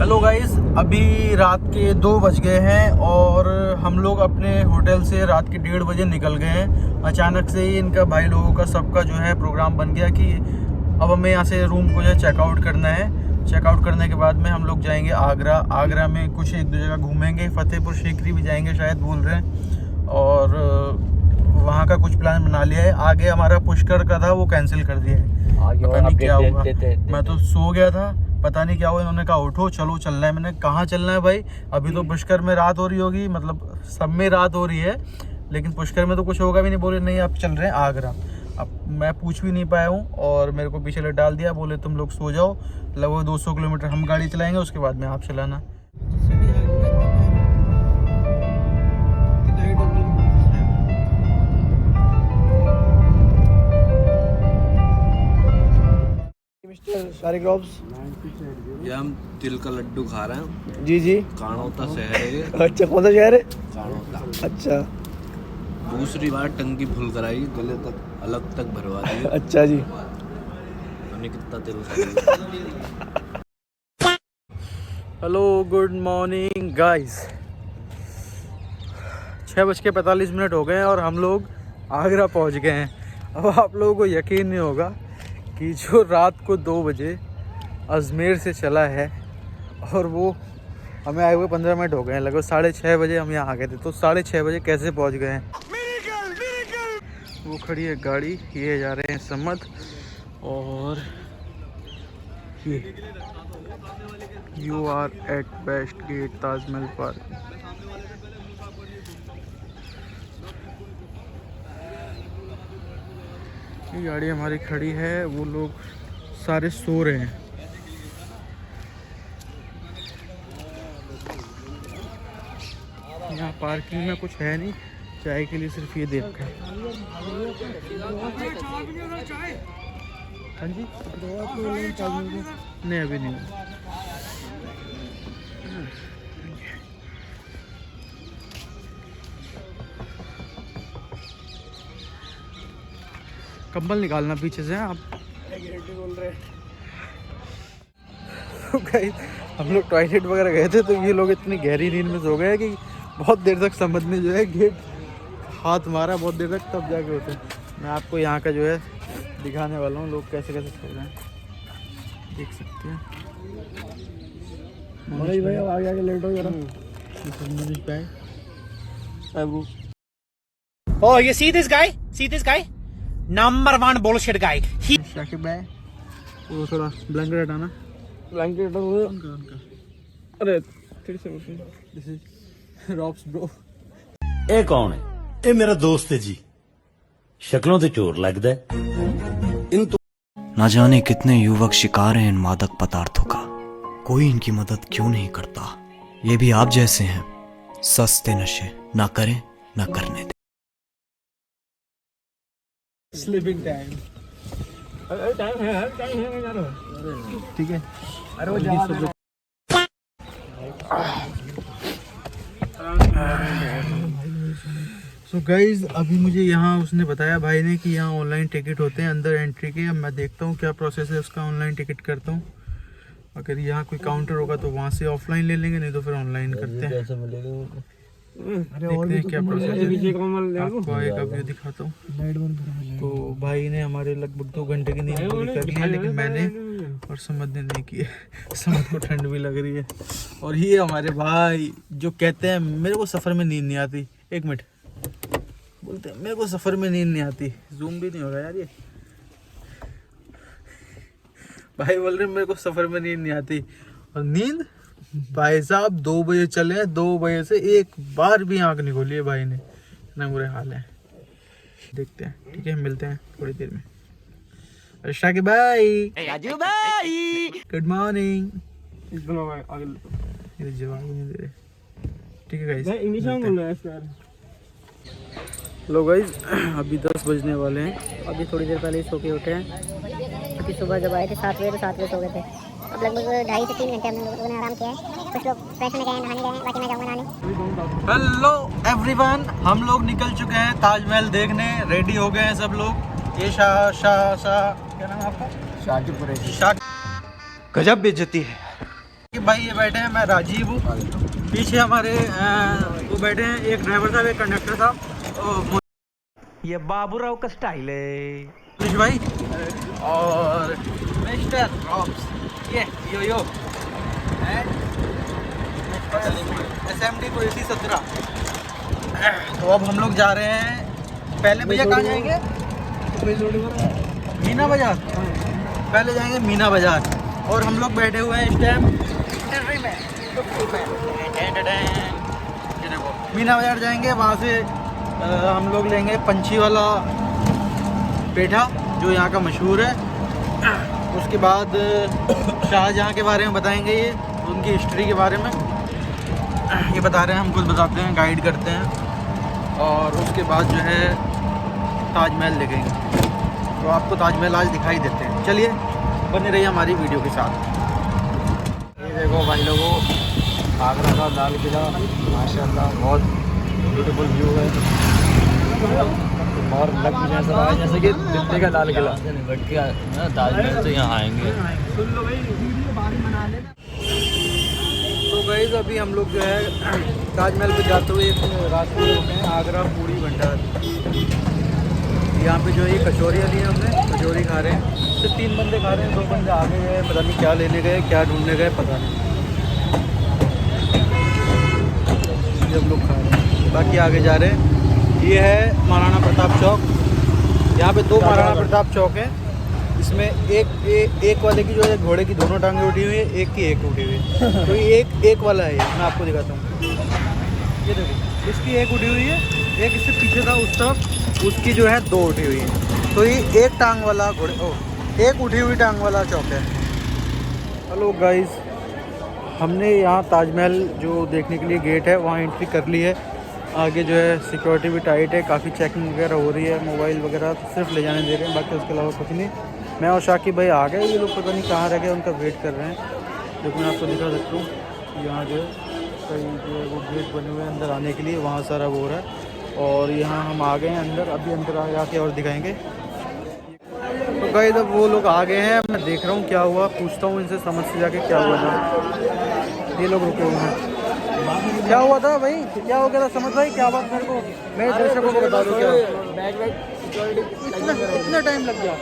Hello guys, अभी रात के 2 बज गए हैं और हम लोग अपने होटल से रात के 1:30 बजे निकल गए हैं। अचानक से ही इनका भाई लोगों का सबका जो है प्रोग्राम बन गया कि अब हमें यहाँ से रूम को जो है चेकआउट करना है। चेकआउट करने के बाद में हम लोग जाएंगे आगरा। आगरा में कुछ एक दो जगह घूमेंगे, फतेहपुर सीकरी भी जाएंगे शायद, बोल रहे हैं। और वहाँ का कुछ प्लान बना लिया है। आगे हमारा पुष्कर का था, वो कैंसिल कर दिया है। पता नहीं क्या हुआ, मैं तो सो गया था, पता नहीं क्या हुआ। इन्होंने कहा उठो चलो चलना है। मैंने कहाँ चलना है भाई? अभी तो पुष्कर में रात हो रही होगी, मतलब सब में रात हो रही है, लेकिन पुष्कर में तो कुछ होगा भी नहीं। बोले नहीं आप चल रहे हैं आगरा। अब मैं पूछ भी नहीं पाया हूँ और मेरे को पीछे डाल दिया। बोले तुम लोग सो जाओ, लगभग 200 किलोमीटर हम गाड़ी चलाएंगे, उसके बाद में आप चलाना। ये हम तिल का लड्डू खा रहे हैं। जी जी, कानोता शहर है ये। अच्छा कौन सा शहर है? कानोता। अच्छा, दूसरी बार टंकी फुल कराई, गले तक अलग तक भरवा दी। अच्छा जी। हमने कितना तिल खाया। Hello good morning guys. 6:45 हो गए हैं और हम लोग आगरा पहुंच गए हैं। अब आप लोगों को यकीन नहीं होगा कि जो रात को 2 बजे अजमेर से चला है और वो हमें आए हुए 15 मिनट हो गए हैं, लगभग 6:30 बजे हम यहाँ आ गए थे। तो 6:30 बजे कैसे पहुँच गए हैं? वो खड़ी है गाड़ी, ये जा रहे हैं समद। और ये you are at west gate Taj Mahal park. ये गाड़ी हमारी खड़ी है, वो लोग सारे सो रहे हैं। यहाँ पार्किंग में कुछ है नहीं, चाय के लिए सिर्फ ये दे रखा है। हाँ जी, नहीं अभी नहीं। कंबल निकालना पीछे से आप। बोल रहे तो गाइस, हम लोग टॉयलेट वगैरह गए थे तो ये लोग इतनी गहरी नींद में सो गए कि बहुत देर तक समझ में जो है गेट हाथ मारा, बहुत देर तक, तब जाके होते हैं। मैं आपको यहाँ का जो है दिखाने वाला हूँ, लोग कैसे कैसे सो रहे हैं, देख सकते हैं। मनीष भाई अब आगे लेट हो गया। मनीष भाई, Oh, you see this guy? See this guy? Number 1 bullshit guy. Shakib भाई, वो थोड़ा ब्लैंकेट हटाना। ब्लैंकेट उनका। अरे फिर से दिस इज रॉब्स ब्रो। ਇਹ ਕੌਣ ਹੈ? ਇਹ ਮੇਰਾ ਦੋਸਤ है जी। शक्लों ਤੇ चोर लगदा है। न जाने कितने युवक शिकार हैं इन मादक पदार्थों का, कोई इनकी मदद क्यों नहीं करता। ये भी आप जैसे हैं, सस्ते नशे ना करें ना करने दें। स्लीपिंग टाइम, ठीक है। अरे वो जा सो गाइज, अभी मुझे यहाँ उसने बताया भाई ने कि यहाँ ऑनलाइन टिकट होते हैं अंदर एंट्री के। अब मैं देखता हूँ क्या प्रोसेस है उसका, ऑनलाइन टिकट करता हूँ। अगर यहाँ कोई काउंटर होगा तो वहाँ से ऑफलाइन ले लेंगे, नहीं तो फिर ऑनलाइन करते हैं। देखते हैं क्या प्रोसेस है, आपको एक व्यू दिखाता हूँ। तो भाई ने हमारे लगभग 2 घंटे की नींद पूरी कर ली है, लेकिन मैंने और समझ ने नहीं की है। समझ को ठंड भी लग रही है। और ये हमारे भाई जो कहते हैं मेरे को सफ़र में नींद नहीं आती, 1 मिनट बोलते हैं मेरे को सफ़र में नींद नहीं आती। जूम भी नहीं हो रहा यार ये। भाई बोल रहे मेरे को सफ़र में नींद नहीं आती। और नींद भाई साहब 2 बजे चले, 2 बजे से एक बार भी आँख नहीं खोली है भाई ने, इतना बुरे हाल है। देखते हैं, ठीक है, मिलते हैं थोड़ी देर में। अर्षा के भाई, राजू भाई, गुड मॉर्निंग। ये जवाब ही नहीं दे रहे। ठीक है गाइस, इंग्लिश में बोल रहा है यार। लो गाइस, अभी 10 बजने वाले हैं। अभी थोड़ी देर पहले सो के उठे हैं। अभी सुबह जब आए थे 7 बजे, तो 7 बजे सो गए थे। अब लगभग 2.5 से 3 घंटे हम लोगों ने आराम किया है। कुछ लोग फ्रेश होने गए, नहाने गए, बाकी मैं जाऊँगा नहाने। हेलो एवरीवन, हम लोग निकल चुके हैं ताजमहल देखने, रेडी हो गए हैं सब लोग। ये शाह क्या नाम है आपका? शाकिब कुरैशी। गजब बेइज्जती है। भाई ये बैठे हैं, मैं राजीव हूँ। पीछे हमारे वो बैठे हैं, एक ड्राइवर साहब, एक कंडक्टर साहब, ये बाबूराव का स्टाइल है। मोनिश भाई और मिस्टर रॉब्स, ये यो SMD को AC 17। तो अब हम लोग जा रहे हैं, पहले भैया कहाँ जाएंगे? मीना बाजार। पहले जाएंगे मीना बाजार, और हम लोग बैठे हुए हैं इस टाइम मीना बाजार जाएंगे। वहाँ से हम लोग लेंगे पंछी वाला पेठा जो यहाँ का मशहूर है। उसके बाद शाहजहाँ के बारे में बताएंगे, ये उनकी हिस्ट्री के बारे में ये बता रहे हैं, हम कुछ बताते हैं, गाइड करते हैं। और उसके बाद जो है ताजमहल देखेंगे। तो आपको ताजमहल आज दिखाई देते हैं, चलिए बने रहिए हमारी वीडियो के साथ। ये देखो भाई लोगों, आगरा का लाल किला माशाल्लाह बहुत ब्यूटीफुल व्यू है और लग भी ऐसा रहा है जैसे कि दिल्ली का लाल किला। ताजमहल तो यहाँ आएंगे। तो गाइस अभी हम लोग जो है ताजमहल पे जाते हुए एक रास्ते में रुके हैं, आगरा पूरी भंडार। यहाँ पे जो है कचौरी ली है हमने, कचौरी खा रहे हैं। सिर्फ 3 बंदे खा रहे हैं, 2 बंदे आगे गए, पता नहीं क्या लेने गए, क्या ढूंढने गए, पता नहीं। जब लोग खा रहे हैं, बाकी आगे जा रहे हैं। ये है महाराणा प्रताप चौक। यहाँ पे 2 महाराणा प्रताप चौक हैं। इसमें एक वाले की जो है घोड़े की दोनों टांगें उठी हुई है, एक की एक उठी हुई है। तो ये एक वाला है, मैं आपको दिखाता हूँ। ये देखो, इसकी एक उठी हुई है, एक इससे पीछे था उस तरफ, उसकी जो है 2 उठी हुई है। तो ये एक टांग वाला एक उठी हुई टांग वाला चौक है। हेलो गाइस, हमने यहाँ ताजमहल जो देखने के लिए गेट है वहाँ एंट्री कर ली है। आगे जो है सिक्योरिटी भी टाइट है, काफ़ी चेकिंग वगैरह हो रही है। मोबाइल वगैरह तो सिर्फ ले जाने दे रहे हैं, बाकी उसके अलावा कुछ नहीं। मैं और शाकिब भाई आ गए, ये लोग पता नहीं कहाँ रह गए, उनका वेट कर रहे हैं। जो मैं आपको दिखा सकता हूँ, यहाँ जो है कई जो है वो गेट बने हुए हैं अंदर आने के लिए, वहाँ सारा वो हो रहा है। और यहाँ हम आ गए हैं अंदर, अभी अंदर आके और दिखाएंगे। तो गाइस अब वो लोग आ गए हैं, मैं देख रहा हूँ क्या हुआ, पूछता हूँ इनसे, समझ से जाके क्या हुआ था। ये लोग रुके हुए हैं, क्या हुआ था भाई, क्या हो गया था समझ भाई, क्या बात, मेरे को मेरे दर्शकों को बता दो क्या इतना टाइम लग गया।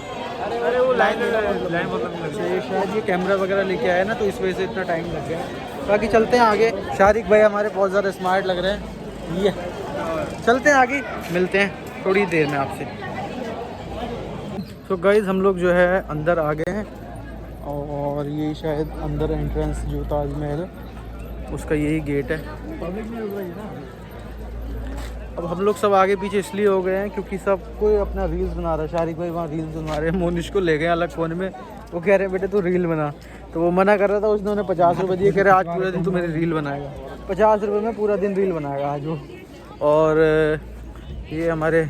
अरे वो लाइन ये शायद ये कैमरा वगैरह लेके आया ना, तो इस वजह से इतना टाइम लग गया। बाकी चलते हैं आगे। शारिक भाई हमारे बहुत ज़्यादा स्मार्ट लग रहे हैं। ये चलते हैं आगे, मिलते हैं थोड़ी देर में आपसे। तो गाइस हम लोग जो है अंदर आ गए हैं, और ये शायद अंदर एंट्रेंस जो ताजमहल उसका यही गेट है। अब हम लोग सब आगे पीछे इसलिए हो गए हैं क्योंकि सब कोई अपना रील्स बना रहा है। शारिक भाई वहाँ रील्स बना रहे हैं, मोनिश को ले गए अलग फ़ोन में, वो कह रहे हैं बेटे तू रील बना। तो वो मना कर रहा था, उसने 50 रुपये दिए, कह रहे आज पूरा दिन तू मेरी रील बनाएगा। 50 रुपये में पूरा दिन रील बनाएगा आज वो। और ये हमारे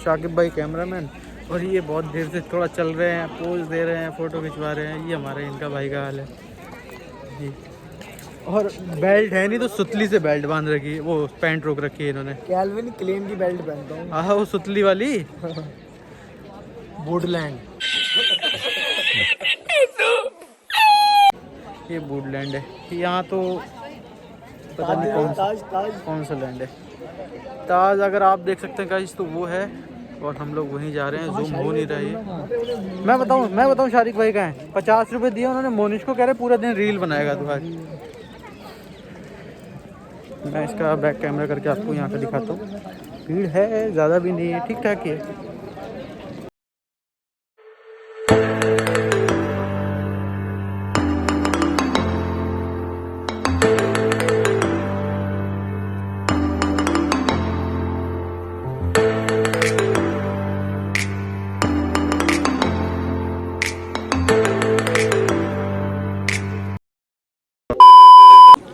शाकिब भाई कैमरामैन, और ये बहुत देर से थोड़ा चल रहे हैं, पोज दे रहे हैं, फ़ोटो खिंचवा रहे हैं। ये हमारे इनका भाई का हाल है जी। और बेल्ट है नहीं तो सुतली से बेल्ट बांध रखी है, वो पैंट रोक रखी है इन्होंने। कैल्विन क्लेन की बेल्ट पहनता हूँ। हाँ वो सुतली वाली वुडलैंड। ये वुडलैंड है। यहाँ तो पता नहीं कौन सा लैंड है। ताज अगर आप देख सकते हैं गाइस तो वो है, और हम लोग वहीं जा रहे हैं, जूम हो नहीं रही है। मैं बताऊं शारिक भाई का है, 50 रुपये दिए उन्होंने, मोनिश को कह रहे पूरा दिन रील बनाएगा तू आज। मैं इसका बैक कैमरा करके आपको यहाँ पे दिखाता हूँ। भीड़ है, ज़्यादा भी नहीं है, ठीक ठाक ही है।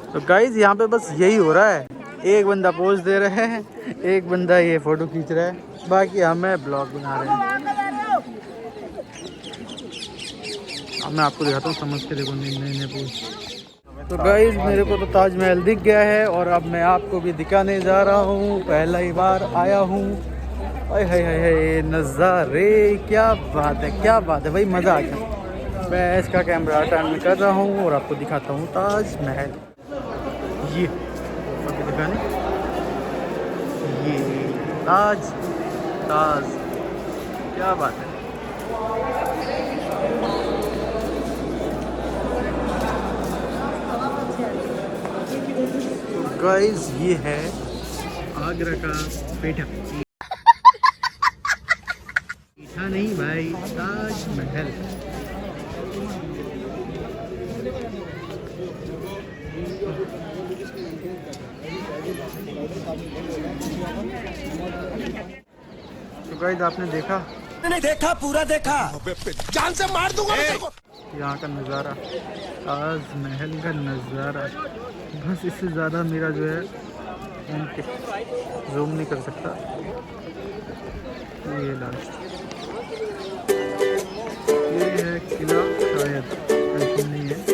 तो गाइज यहाँ पे बस यही हो रहा है, एक बंदा पोज दे रहा है, एक बंदा ये फोटो खींच रहा है, बाकी हमें ब्लॉग बना रहे हैं। अब मैं आपको दिखाता हूँ, समझ के देखो नए पोज। तो गाइज मेरे को तो ताजमहल दिख गया है, और अब मैं आपको भी दिखाने जा रहा हूँ। पहला ही बार आया हूँ। हाय हाय हाय नज़ारे, क्या बात है, क्या बात है भाई, मज़ा आ गया। मैं इसका कैमरा टर्न कर रहा हूँ और आपको दिखाता हूँ ताजमहल। ये आपको दिखाने, ये ताज क्या बात है। तो गाइस ये है आगरा का पेठा। पेठा नहीं भाई, ताजमहल। तो गाइस आपने देखा? मैंने देखा, पूरा देखा, जान से मार दूंगा मैं तेरे को। यहाँ का नज़ारा, ताजमहल का नज़ारा, बस इससे ज़्यादा मेरा जो है जूम नहीं कर सकता। ये लास्ट, ये है किला, शायद लेकिन नहीं है।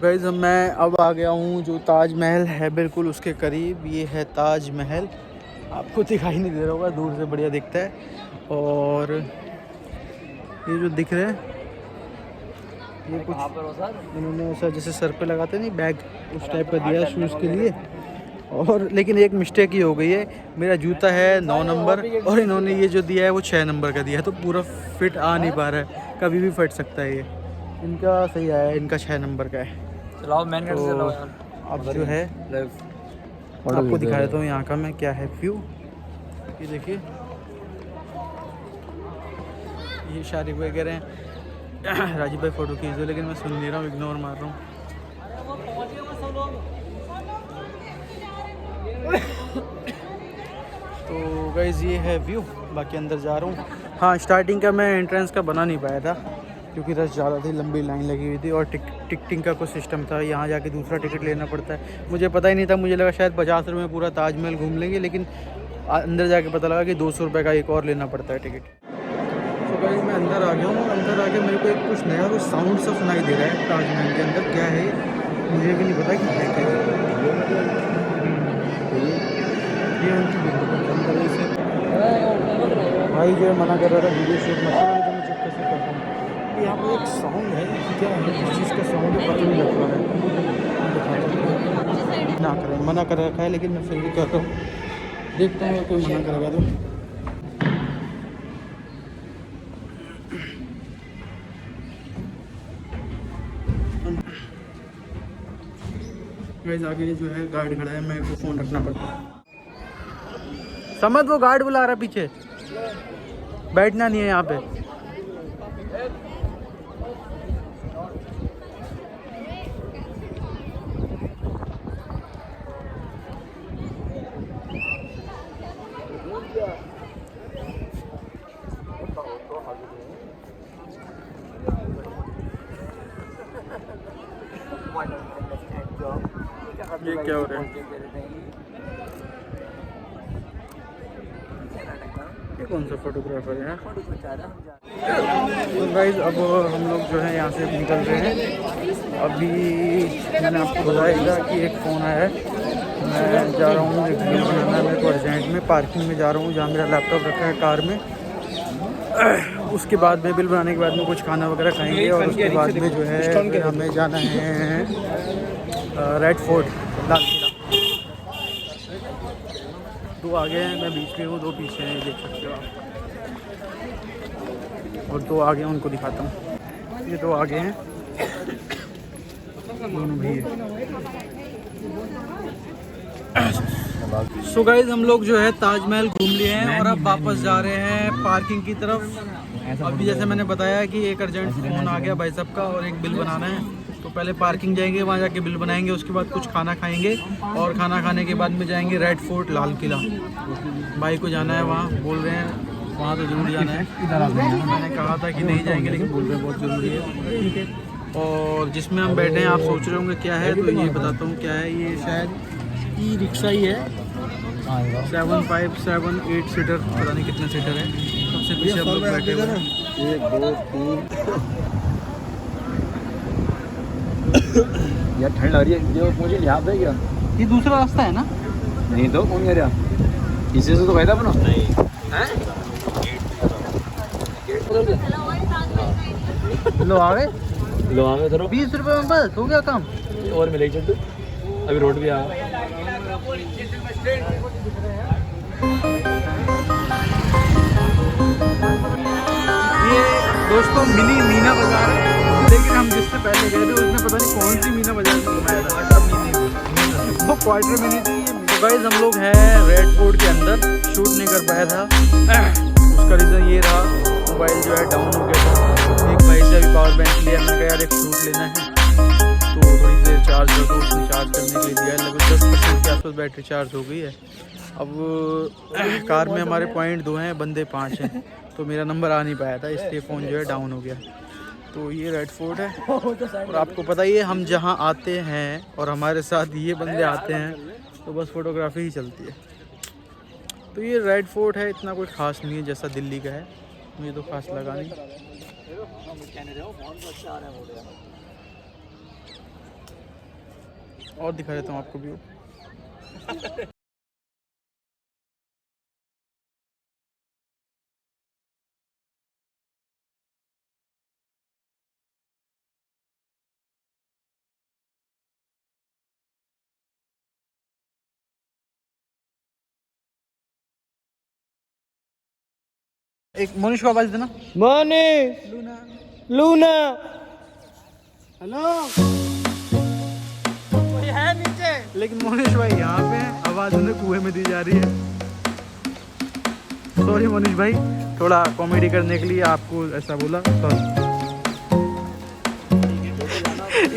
गाइस मैं अब आ गया हूँ जो ताजमहल है बिल्कुल उसके करीब। ये है ताजमहल, आपको दिखाई नहीं दे रहा होगा, दूर से बढ़िया दिखता है। और ये जो दिख रहे हैं ये कुछ इन्होंने ऐसा जैसे सर पे लगाते नहीं बैग, उस टाइप का दिया शूज़ के लिए। और लेकिन एक मिस्टेक ये हो गई है, मेरा जूता है 9 नंबर और इन्होंने ये जो दिया है वो 6 नंबर का दिया है, तो पूरा फिट आ नहीं पा रहा है, कभी भी फट सकता है। ये इनका सही आया है, इनका 6 नंबर का है। चलाओ मैन गेट से चलाओ यार। अब जो है आपको दिखा देता हूँ यहाँ का मैं क्या है व्यू। ये देखिए, ये शारिक भाई कह रहे हैं राजीव भाई फ़ोटो खींचो, लेकिन मैं सुन नहीं रहा हूँ, इग्नोर मार रहा हूँ। तो गाइस ये है व्यू, बाकी अंदर जा रहा हूँ। हाँ, स्टार्टिंग का मैं एंट्रेंस का बना नहीं पाया था क्योंकि रश ज़्यादा थी, लंबी लाइन लगी हुई थी और टिकटिंग का कुछ सिस्टम था, यहाँ जाके दूसरा टिकट लेना पड़ता है। मुझे पता ही नहीं था, मुझे लगा शायद 50 रुपये में पूरा ताजमहल घूम लेंगे, लेकिन अंदर जाके पता लगा कि 200 रुपये का एक और लेना पड़ता है टिकट। तो गाइस मैं अंदर आ गया हूँ। अंदर आके मेरे को एक कुछ नया कुछ साउंड सा सुनाई दे रहा है ताजमहल के अंदर। क्या है मुझे भी नहीं पता कि है क्या। ये अंदर से भाई जो मना कर रहा था वीडियो शूट मत करो, तो मैं चेक कैसे करता हूँ। यहाँ पर एक साउंड है, क्या है, किस चीज़ का साउंड है पता नहीं लग रहा है। ना करें, मना कर रखा है, लेकिन मैं फिर भी कर रहा हूँ, देखता हूँ कोई मना करेगा तो। गाइस आगे जो है गार्ड खड़ा है, मेरे को फ़ोन रखना पड़ता है। समझ, वो गार्ड बुला रहा है पीछे, बैठना नहीं है यहाँ पे। ये क्या हो रहा है? ये कौन सा फोटोग्राफर है? तो गाइस अब हम लोग जो है यहाँ से निकल रहे हैं। अभी मैंने आपको बताया कि एक फ़ोन आया है, मैं जा रहा हूँ, एक वीडियो बनाना है मेरे को अर्जेंट में। पार्किंग में जा रहा हूँ जहाँ मेरा लैपटॉप रखा है कार में। उसके बाद में बिल बनाने के बाद में कुछ खाना वगैरह खाएंगे और उसके बाद में जो है फिर हमें जाना है रेड फोर्ट, लाल किला। 2 आगे हैं, मैं बीच में हूँ, 2 पीछे हैं, देख सकते हो आप। और 2 आगे हैं, उनको दिखाता हूँ। ये 2 आगे हैं, दोनों भी है। सो गाइस हम लोग जो है ताजमहल घूम लिए हैं और अब वापस जा रहे हैं पार्किंग की तरफ। अभी जैसे मैंने बताया कि एक अर्जेंट फ़ोन आ गया भाई साहब का और एक बिल बनाना है, तो पहले पार्किंग जाएंगे, वहाँ जाके बिल बनाएंगे, उसके बाद कुछ खाना खाएंगे और खाना खाने के बाद में जाएंगे रेड फोर्ट, लाल किला। भाई को जाना है वहाँ, बोल रहे हैं वहाँ तो ज़रूर जाना है। मैंने कहा था कि नहीं जाएंगे, लेकिन बोल रहे हैं बहुत ज़रूरी है। ठीक है, और जिसमें हम बैठे हैं आप सोच रहे होंगे क्या है, तो ये बताता हूँ क्या है। ये शायद ई रिक्शा ही है, 7, 5, 7, 8 सीटर, पता नहीं कितने सीटर है। सबसे पीछे हम लोग बैठे हुए हैं। 1 2 3 यार ठंड लग रही है। जो मुझे यहाँ पे क्या ये दूसरा रास्ता है ना? नहीं तो कौन कह रहा, इसी से तो गया था अपना। नहीं लो आ गए, लो आ गए उधर 20 रुपये में बस हो गया काम। और मिलेगी चल, अभी रोड भी आ ये दोस्तों मिनी मीना बाजार है, लेकिन हम जिससे पहले गए थे उसने पता नहीं कौन सी मीना बाजार में घुमाया था, वो क्वार्टर मिनी थी। तो गाइस हम लोग हैं रेड फोर्ट के अंदर, शूट नहीं कर पाया था। उसका रीज़न ये रहा, मोबाइल जो है डाउन हो गया था। एक भाई से अभी पावर बैंक लिया, मैंने कहा यार एक शूट लेना है तो थोड़ी देर चार्ज हो, तो उसने चार्ज करने के लिए दिया। लगभग 10% के आसपास बैटरी चार्ज हो गई है। अब कार में हमारे पॉइंट 2 हैं, बंदे 5 हैं, तो मेरा नंबर आ नहीं पाया था, इसलिए फ़ोन जो है डाउन हो गया। तो ये रेड फोर्ट है, और आपको पता ही है हम जहाँ आते हैं और हमारे साथ ये बंदे आते हैं तो बस फोटोग्राफी ही चलती है। तो ये रेड फोर्ट है, इतना कोई ख़ास नहीं है जैसा दिल्ली का है, मुझे तो खास लगा नहीं। और दिखा देता हूँ आपको व्यू। एक मोनिश को आवाज देना। मोनिश, लूना, हेलो, कोई है नीचे? लेकिन मोनिश भाई यहाँ पे हैं, आवाज उन्हें कुएं में दी जा रही है। सॉरी मोनिश भाई, थोड़ा कॉमेडी करने के लिए आपको ऐसा बोला, सॉरी।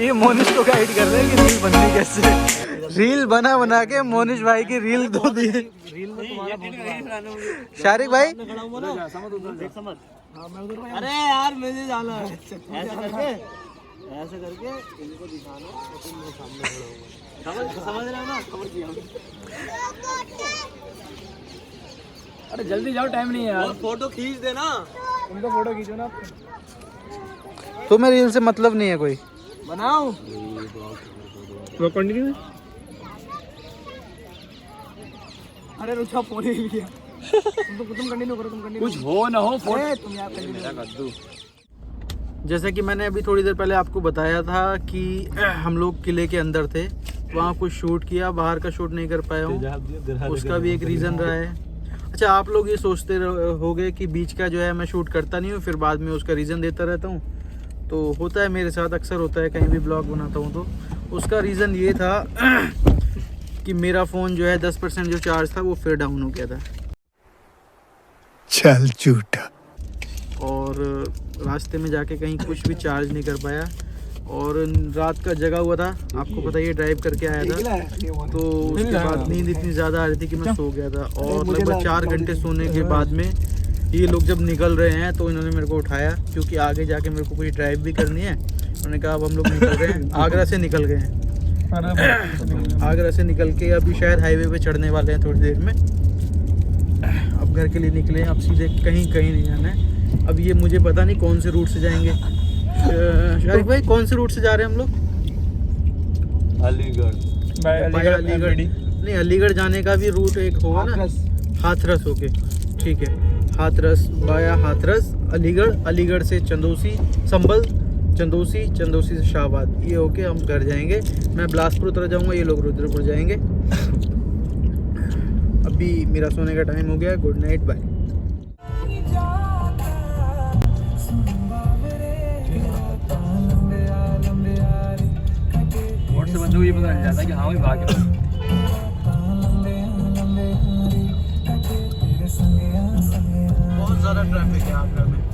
ये मोनिश को गाइड कर रहे हैं कि रील बननी कैसे। रील बना बना के मोनिश भाई की रील दो दी। शारिक भाई अरे यार मुझे जाना है, ऐसे करके इनको दिखाना, मैं सामने खड़ा हूँ, समझ रहे हो ना? खबर किया। अरे जल्दी जाओ, टाइम नहीं है यार। फोटो खींच देना, उनको फोटो खींचो ना। तुम्हें रील से मतलब नहीं है कोई? बनाओ वो कंटिन्यू। अरे रुका, फोन ही लिया। तुम कंटिन्यू करो, तुम कंटिन्यू। कुछ हो ना हो, फोन तुम यार कंटिन्यू। जैसे कि मैंने अभी थोड़ी देर पहले आपको बताया था कि हम लोग किले के अंदर थे, वहाँ कुछ शूट किया, बाहर का शूट नहीं कर पाया हूँ, उसका भी एक रीज़न रहा है। अच्छा, आप लोग ये सोचते होगे कि बीच का जो है मैं शूट करता नहीं हूँ, फिर बाद में उसका रीज़न देता रहता हूँ। तो होता है, मेरे साथ अक्सर होता है, कहीं भी ब्लॉग बनाता हूँ तो उसका रीज़न ये था कि मेरा फ़ोन जो है 10% जो चार्ज था वो फिर डाउन हो गया था। चल झूठा। और रास्ते में जाके कहीं कुछ भी चार्ज नहीं कर पाया, और रात का जगा हुआ था, आपको पता ही है, ड्राइव करके आया था, तो उसके बाद नींद इतनी ज़्यादा आ रही थी कि मैं सो गया था। और लगभग 4 घंटे सोने के बाद में ये लोग जब निकल रहे हैं तो इन्होंने मेरे को उठाया, क्योंकि आगे जाके मेरे को कोई ड्राइव भी करनी है। उन्होंने कहा अब हम लोग निकल रहे हैं, आगरा से निकल गए हैं, आगरा से निकल के अभी शायद हाईवे पे चढ़ने वाले हैं थोड़ी देर में। अब घर के लिए निकले हैं, अब सीधे कहीं नहीं जाना है। अब ये मुझे पता नहीं कौन से रूट से जाएंगे। शारिक भाई, कौन से रूट से जा रहे हैं हम लोग? अलीगढ़ नहीं, अलीगढ़ जाने का भी रूट एक होगा ना, हाथरस। ओके ठीक है, हाथरस, बाया हाथरस, अलीगढ़, अलीगढ़ से चंदौसी, संभल, चंदौसी, चंदौसी से शाहबाद, ये होके हम घर जाएंगे। मैं बिलासपुर उतर जाऊंगा, ये लोग रुद्रपुर जाएंगे। अभी मेरा सोने का टाइम हो गया, गुड नाइट, बाय। से बंदे को ये पता नहीं जाता कि हाँ भाई भाग गया। बहुत ज़्यादा ट्रैफिक है आगरा में।